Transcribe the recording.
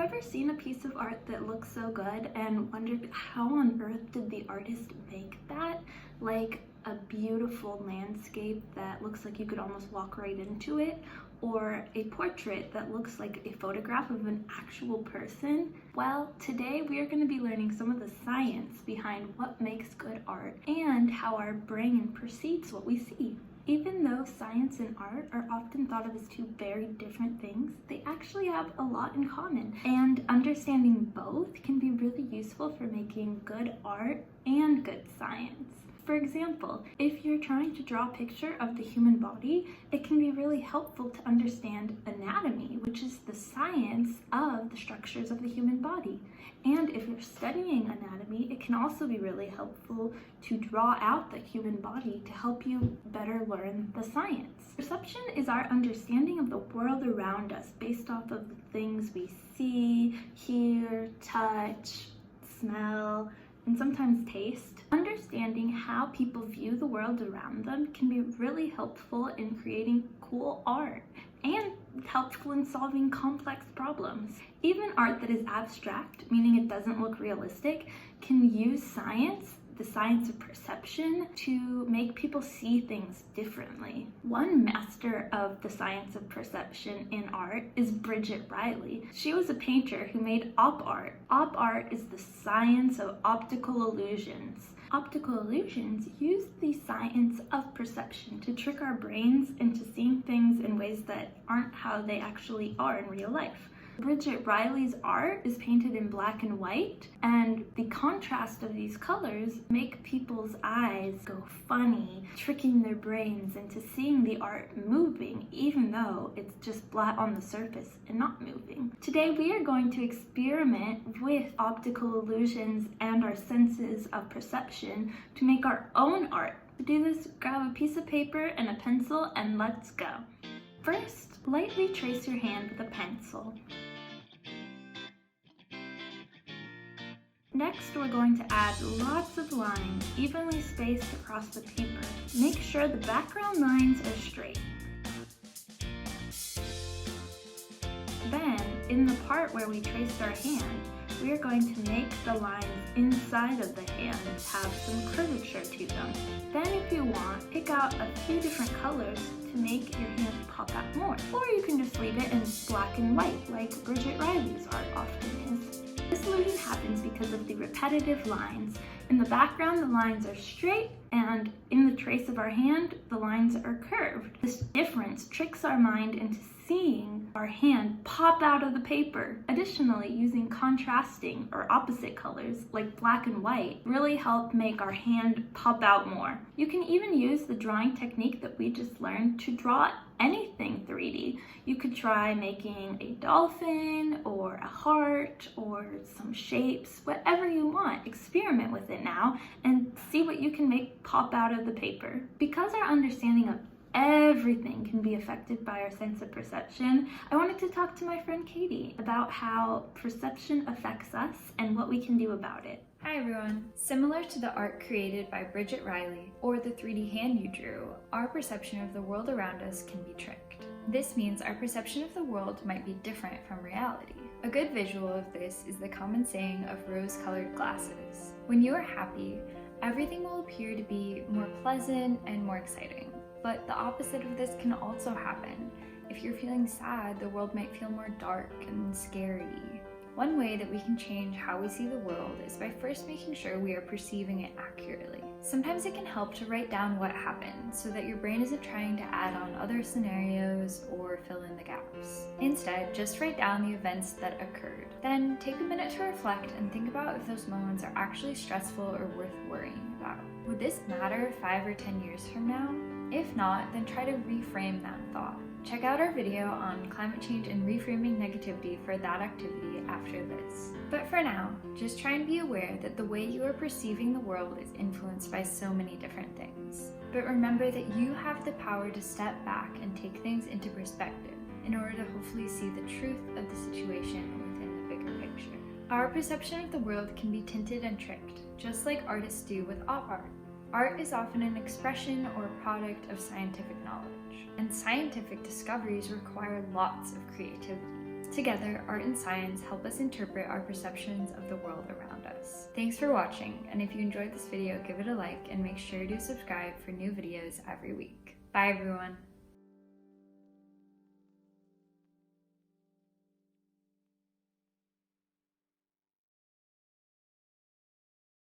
ever seen a piece of art that looks so good and wondered how on earth did the artist make that? Like a beautiful landscape that looks like you could almost walk right into it, or a portrait that looks like a photograph of an actual person? Well, today we are going to be learning some of the science behind what makes good art and how our brain perceives what we see. Even though science and art are often thought of as two very different things, they actually have a lot in common, and understanding both can be really useful for making good art and good science. For example, if you're trying to draw a picture of the human body, it can be really helpful to understand anatomy, which is the science of the structures of the human body. And if you're studying anatomy, it can also be really helpful to draw out the human body to help you better learn the science. Perception is our understanding of the world around us based off of the things we see, hear, touch, smell, and sometimes taste. Understanding how people view the world around them can be really helpful in creating cool art and helpful in solving complex problems. Even art that is abstract, meaning it doesn't look realistic, can use science, the science of perception, to make people see things differently. One master of the science of perception in art is Bridgette Riley. She was a painter who made op art. Op art is the science of optical illusions. Optical illusions use the science of perception to trick our brains into seeing things in ways that aren't how they actually are in real life. Bridgette Riley's art is painted in black and white, and the contrast of these colors make people's eyes go funny, tricking their brains into seeing the art moving, even though it's just flat on the surface and not moving. Today we are going to experiment with optical illusions and our senses of perception to make our own art. To do this, grab a piece of paper and a pencil and let's go. First, lightly trace your hand with a pencil. Next, we're going to add lots of lines, evenly spaced across the paper. Make sure the background lines are straight. Then, in the part where we traced our hand, we are going to make the lines inside of the hand have some curvature to them. Then, if you want, pick out a few different colors to make your hand pop out more. Or you can just leave it in black and white, like Bridgette Riley's art often is. This illusion happens because of the repetitive lines. In the background, the lines are straight, and in the trace of our hand, the lines are curved. This difference tricks our mind into seeing our hand pop out of the paper. Additionally, using contrasting or opposite colors like black and white really help make our hand pop out more. You can even use the drawing technique that we just learned to draw anything 3D. You could try making a dolphin or a heart or some shapes, whatever you want. Experiment with it now and see what you can make pop out of the paper. Because our understanding of everything can be affected by our sense of perception, I wanted to talk to my friend Katie about how perception affects us and what we can do about it. Hi everyone! Similar to the art created by Bridgette Riley or the 3D hand you drew, our perception of the world around us can be tricked. This means our perception of the world might be different from reality. A good visual of this is the common saying of rose-colored glasses. When you are happy, everything will appear to be more pleasant and more exciting. But the opposite of this can also happen. If you're feeling sad, the world might feel more dark and scary. One way that we can change how we see the world is by first making sure we are perceiving it accurately. Sometimes it can help to write down what happened so that your brain isn't trying to add on other scenarios or fill in the gaps. Instead, just write down the events that occurred. Then take a minute to reflect and think about if those moments are actually stressful or worth worrying about. Would this matter 5 or 10 years from now? If not, then try to reframe that thought. Check out our video on climate change and reframing negativity for that activity after this. But for now, just try and be aware that the way you are perceiving the world is influenced by so many different things. But remember that you have the power to step back and take things into perspective in order to hopefully see the truth of the situation within the bigger picture. Our perception of the world can be tinted and tricked, just like artists do with op art. Art is often an expression or product of scientific knowledge, and scientific discoveries require lots of creativity. Together, art and science help us interpret our perceptions of the world around us. Thanks for watching, and if you enjoyed this video, give it a like and make sure to subscribe for new videos every week. Bye everyone!